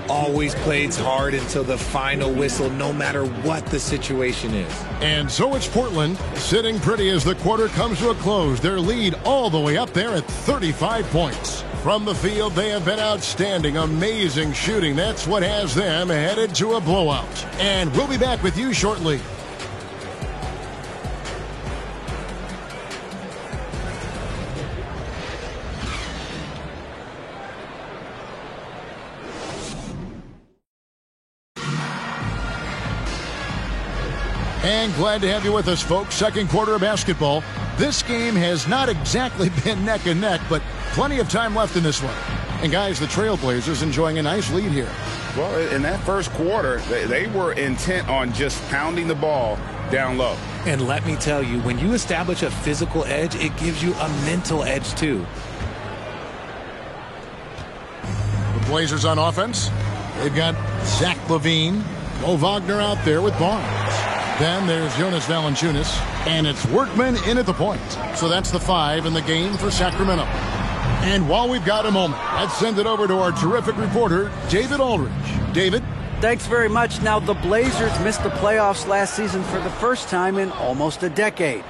Always plays hard until the final whistle, no matter what the situation is. And so it's Portland sitting pretty as the quarter comes to a close. Their lead all the way up there at 35 points. From the field, they have been outstanding. Amazing shooting. That's what has them headed to a blowout. And we'll be back with you shortly. And glad to have you with us, folks. Second quarter of basketball. This game has not exactly been neck and neck, but plenty of time left in this one. And guys, the Trailblazers enjoying a nice lead here. Well, in that first quarter, they were intent on just pounding the ball down low. And let me tell you, when you establish a physical edge, it gives you a mental edge too. The Blazers on offense. They've got Zach LaVine. Mo Wagner out there with Barnes. Then there's Jonas Valanciunas, and it's Workman in at the point. So that's the 5 in the game for Sacramento. And while we've got a moment, let's send it over to our terrific reporter, David Aldridge. David? Thanks very much. Now, the Blazers missed the playoffs last season for the first time in almost a decade.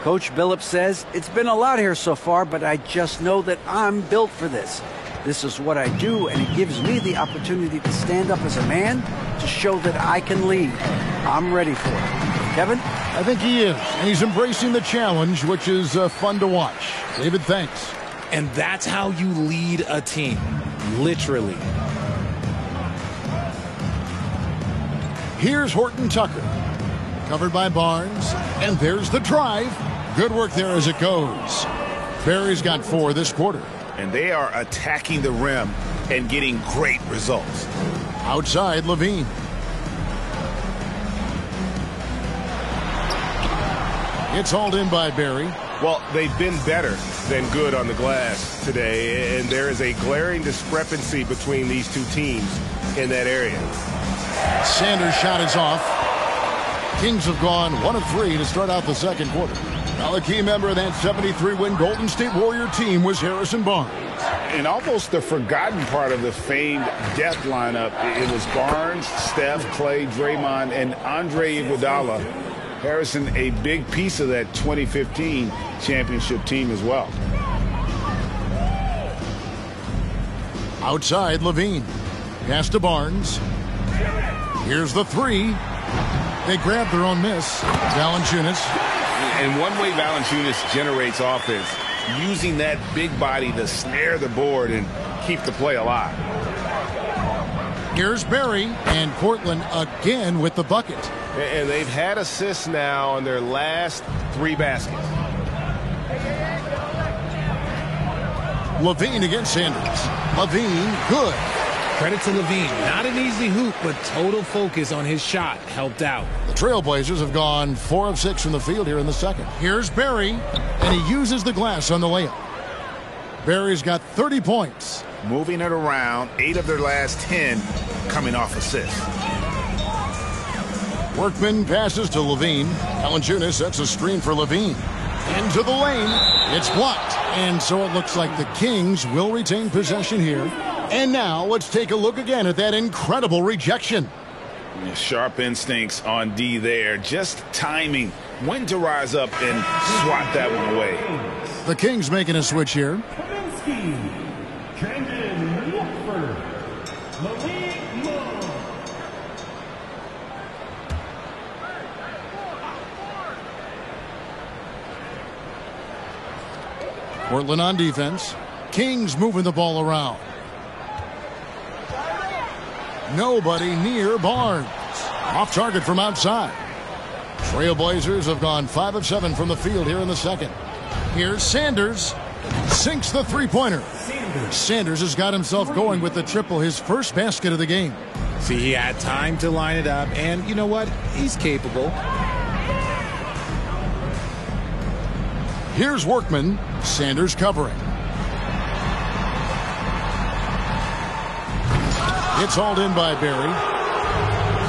Coach Billups says, it's been a lot here so far, but I just know that I'm built for this. This is what I do, and it gives me the opportunity to stand up as a man to show that I can lead. I'm ready for it. Kevin? I think he is, and he's embracing the challenge, which is fun to watch. David, thanks. And that's how you lead a team, literally. Here's Horton Tucker, covered by Barnes, and there's the drive. Good work there as it goes. Barry's got 4 this quarter. And they are attacking the rim and getting great results. Outside, LaVine. It's hauled in by Barry. Well, they've been better than good on the glass today, and there is a glaring discrepancy between these two teams in that area. Sanders' shot is off. Kings have gone 1 of 3 to start out the second quarter. Now, a key member of that 73-win Golden State Warrior team was Harrison Barnes. And almost the forgotten part of the famed death lineup, it was Barnes, Steph, Clay, Draymond, and Andre Iguodala. Harrison, a big piece of that 2015 championship team as well. Outside, LaVine. Pass to Barnes. Here's the 3. They grab their own miss. Valanciunas. And one way Valanciunas generates offense, using that big body to snare the board and keep the play alive. Here's Barry, and Portland again with the bucket. And they've had assists now on their last 3 baskets. LaVine against Sanders. LaVine, good. Credit to LaVine. Not an easy hoop, but total focus on his shot helped out. The Trailblazers have gone 4 of 6 from the field here in the second. Here's Barry, and he uses the glass on the layup. Barry's got 30 points. Moving it around, 8 of their last 10 coming off assists. Workman passes to LaVine. Valanciunas sets a screen for LaVine. Into the lane. It's blocked. And so it looks like the Kings will retain possession here. And now let's take a look again at that incredible rejection. Sharp instincts on D there. Just timing when to rise up and swat that one away. The Kings making a switch here. Portland on defense. Kings moving the ball around. Nobody near Barnes. Off target from outside. Trailblazers have gone 5 of 7 from the field here in the second. Here's Sanders. Sinks the three-pointer. Sanders has got himself going with the triple, his first basket of the game. See, he had time to line it up, and you know what? He's capable. Here's Workman. Sanders covering. It's hauled in by Barry.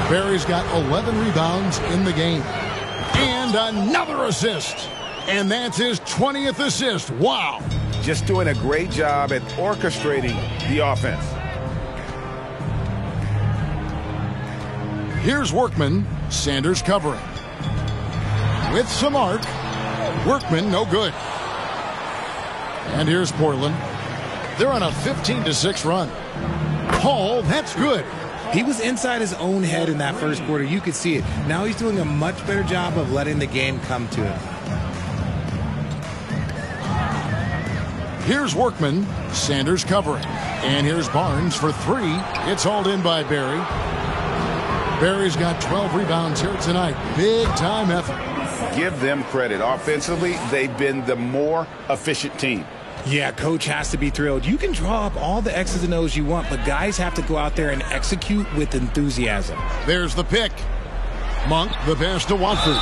Barry's got 11 rebounds in the game. And another assist. And that's his 20th assist. Wow. Just doing a great job at orchestrating the offense. Here's Workman. Sanders covering. With some arc. Workman, no good. And here's Portland. They're on a 15-6 run. Hall, that's good. He was inside his own head in that first quarter. You could see it. Now he's doing a much better job of letting the game come to him. Here's Workman. Sanders covering. And here's Barnes for three. It's hauled in by Barry. Barry's got 12 rebounds here tonight. Big time effort. Give them credit. Offensively, they've been the more efficient team. Yeah, coach has to be thrilled. You can draw up all the X's and O's you want, but guys have to go out there and execute with enthusiasm. There's the pick. Monk, the pass to Watford.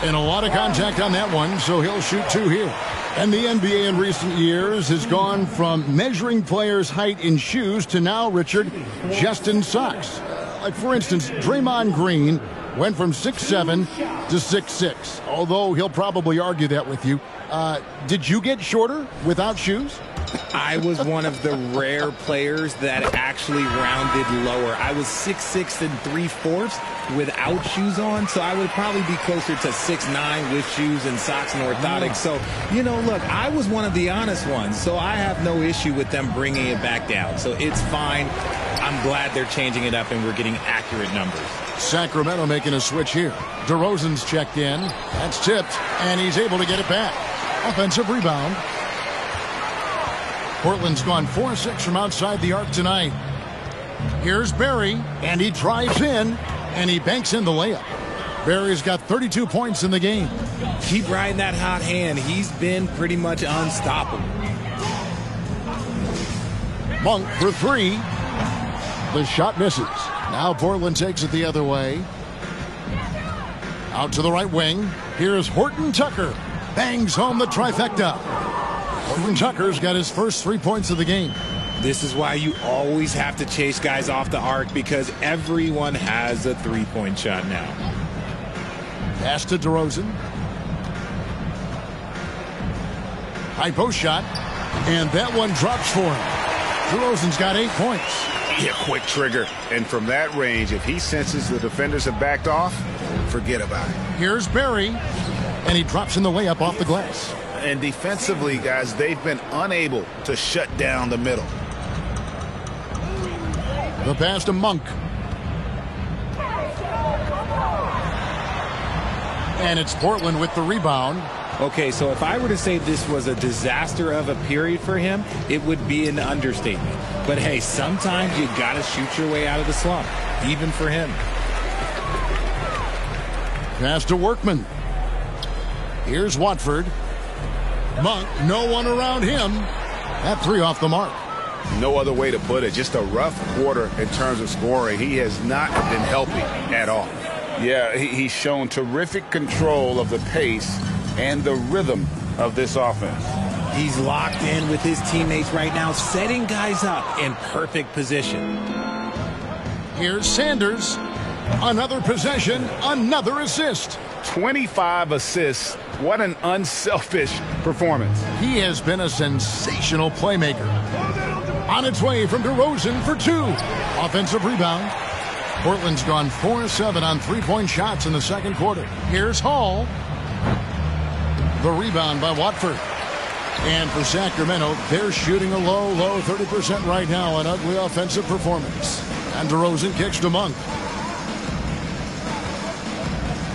And a lot of contact on that one, so he'll shoot two here. And the NBA in recent years has gone from measuring players' height in shoes to now, Richard, just in socks. Like, for instance, Draymond Green went from 6'7" to 6'6", although he'll probably argue that with you. Did you get shorter without shoes? I was one of the rare players that actually rounded lower. I was 6'6" and 3/4 without shoes on, so I would probably be closer to 6'9" with shoes and socks and orthotics. So, you know, look, I was one of the honest ones, so I have no issue with them bringing it back down. So it's fine. I'm glad they're changing it up and we're getting accurate numbers. Sacramento making a switch here. DeRozan's checked in. That's tipped, and he's able to get it back. Offensive rebound. Portland's gone 4-6 from outside the arc tonight. Here's Barry, and he drives in, and he banks in the layup. Barry's got 32 points in the game. Keep riding that hot hand. He's been pretty much unstoppable. Monk for three. The shot misses. Now Portland takes it the other way. Out to the right wing. Here's Horton Tucker. Bangs home the trifecta. Horton Tucker's got his first 3 points of the game. This is why you always have to chase guys off the arc, because everyone has a three-point shot now. Pass to DeRozan. High post shot. And that one drops for him. DeRozan's got 8 points. Yeah, quick trigger. And from that range, if he senses the defenders have backed off, forget about it. Here's Barry. And he drops in the layup off the glass. And defensively, guys, they've been unable to shut down the middle. The pass to Monk. And it's Portland with the rebound. Okay, so if I were to say this was a disaster of a period for him, it would be an understatement. But hey, sometimes you got to shoot your way out of the slump, even for him. Pass to Workman. Here's Watford. Monk, no one around him. That three off the mark. No other way to put it. Just a rough quarter in terms of scoring. He has not been helping at all. Yeah, he's shown terrific control of the pace and the rhythm of this offense. He's locked in with his teammates right now, setting guys up in perfect position. Here's Sanders. Another possession, another assist. 25 assists. What an unselfish performance. He has been a sensational playmaker. On its way from DeRozan for two. Offensive rebound. Portland's gone 4-7 on three-point shots in the second quarter. Here's Hall. The rebound by Watford. And for Sacramento, they're shooting a low 30% right now. An ugly offensive performance. And DeRozan kicks to Monk.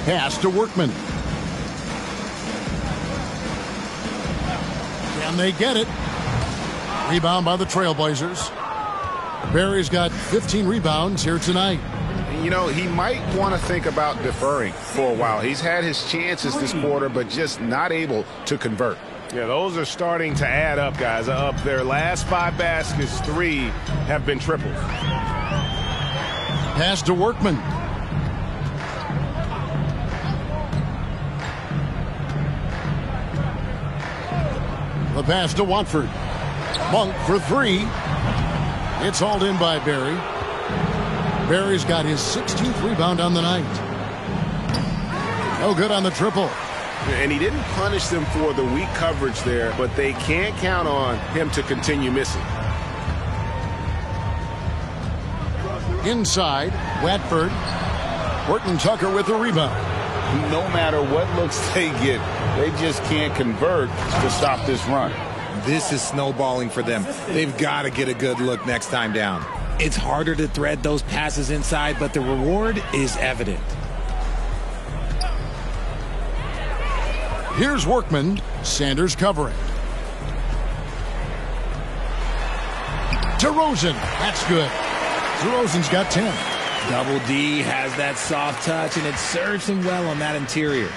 Pass to Workman. And they get it. Rebound by the Trailblazers. Barry's got 15 rebounds here tonight. You know, he might want to think about deferring for a while. He's had his chances this quarter, but just not able to convert. Yeah, those are starting to add up, guys. Up their last 5 baskets, 3 have been triples. Pass to Workman. The pass to Watford. Monk for three. It's hauled in by Barry. Barry's got his 16th rebound on the night. No good on the triple. And he didn't punish them for the weak coverage there, but they can't count on him to continue missing. Inside, Watford. Horton Tucker with the rebound. No matter what looks they get, they just can't convert to stop this run. This is snowballing for them. They've got to get a good look next time down. It's harder to thread those passes inside, but the reward is evident. Here's Workman. Sanders covering. DeRozan. That's good. DeRozan's got 10. Double D has that soft touch, and it serves him well on that interior.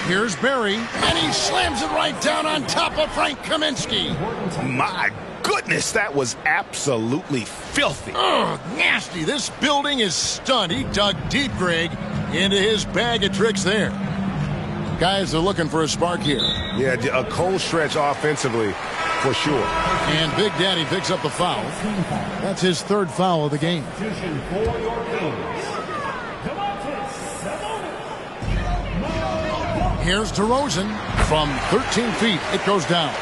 Here's Barry, and he slams it right down on top of Frank Kaminsky. My goodness, that was absolutely filthy. Ugh, nasty. This building is stunned. He dug deep, Greg, into his bag of tricks there. Guys are looking for a spark here. Yeah, a cold stretch offensively for sure. And Big Daddy picks up the foul. That's his third foul of the game. Here's DeRozan from 13 feet. It goes down.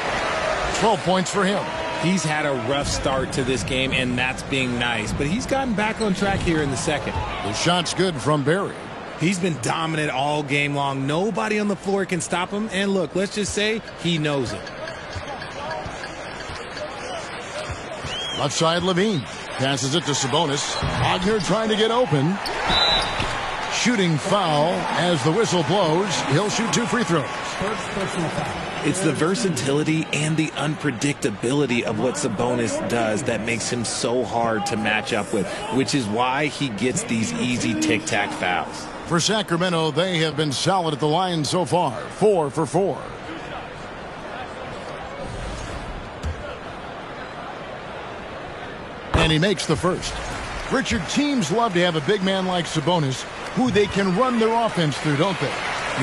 12 points for him. He's had a rough start to this game, and that's being nice. But he's gotten back on track here in the second. The shot's good from Barry. He's been dominant all game long. Nobody on the floor can stop him. And look, let's just say he knows it. Left side, Levine. Passes it to Sabonis. Wagner trying to get open. Shooting foul as the whistle blows. He'll shoot 2 free throws. It's the versatility and the unpredictability of what Sabonis does that makes him so hard to match up with, which is why he gets these easy tic-tac fouls. For Sacramento, they have been solid at the line so far. 4 for 4. And he makes the first. Richard, teams love to have a big man like Sabonis who they can run their offense through, don't they?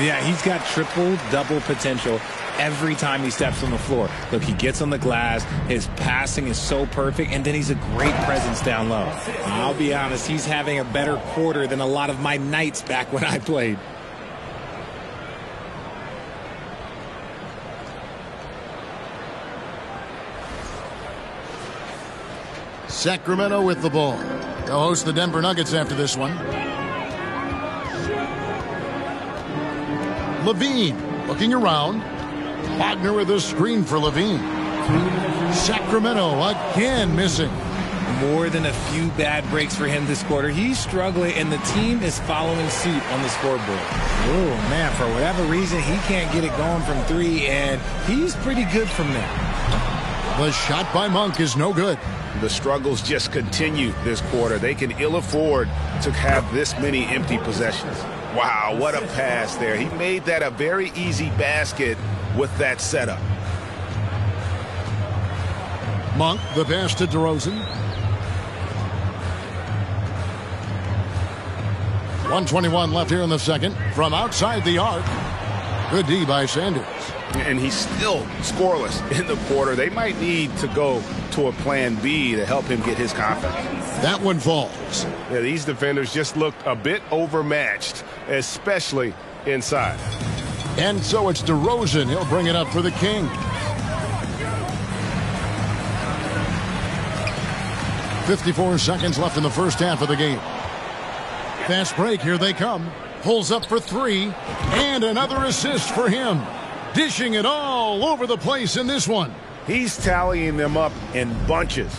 Yeah, he's got triple-double potential every time he steps on the floor. Look, he gets on the glass, his passing is so perfect, and then he's a great presence down low. I'll be honest, he's having a better quarter than a lot of my nights back when I played. Sacramento with the ball. They'll host the Denver Nuggets after this one. Levine looking around. Wagner with a screen for Levine. Sacramento again missing. More than a few bad breaks for him this quarter. He's struggling, and the team is following suit on the scoreboard. Oh, man, for whatever reason, he can't get it going from 3, and he's pretty good from there. The shot by Monk is no good. The struggles just continue this quarter. They can ill afford to have this many empty possessions. Wow, what a pass there. He made that a very easy basket with that setup. Monk, the pass to DeRozan. 1:21 left here in the second. From outside the arc. Good D by Sanders. And he's still scoreless in the quarter. They might need to go to a plan B to help him get his confidence. That one falls. Yeah, these defenders just looked a bit overmatched, especially inside. And so it's DeRozan. He'll bring it up for the King. 54 seconds left in the first half of the game. Fast break. Here they come. Pulls up for 3. And another assist for him. Dishing it all over the place in this one. He's tallying them up in bunches.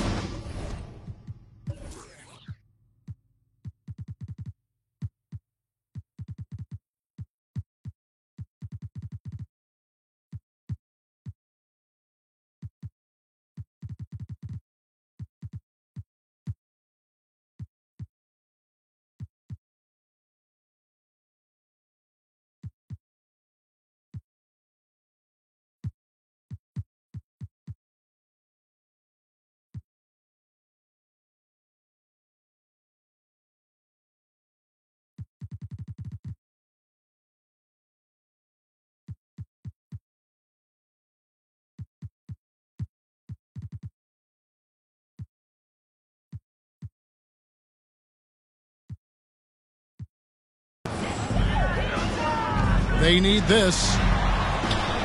They need this.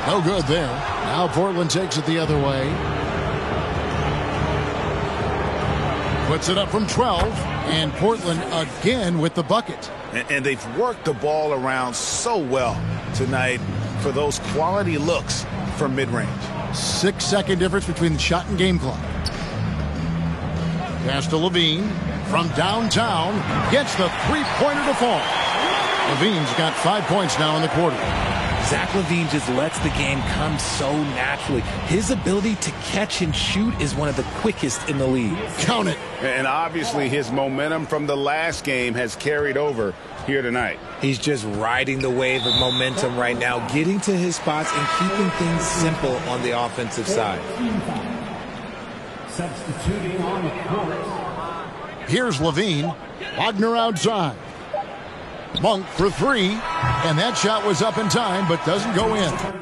No good there. Now Portland takes it the other way. puts it up from 12, and Portland again with the bucket. And they've worked the ball around so well tonight for those quality looks from mid-range. 6-second difference between the shot and game clock. Pass to Levine from downtown. Gets the three-pointer to fall. Levine's got 5 points now in the quarter. Zach LaVine just lets the game come so naturally. His ability to catch and shoot is one of the quickest in the league. Count it. And obviously his momentum from the last game has carried over here tonight. He's just riding the wave of momentum right now, getting to his spots and keeping things simple on the offensive side. Substituting on the court. Here's Levine. Wagner outside. Monk for three, and that shot was up in time but doesn't go in.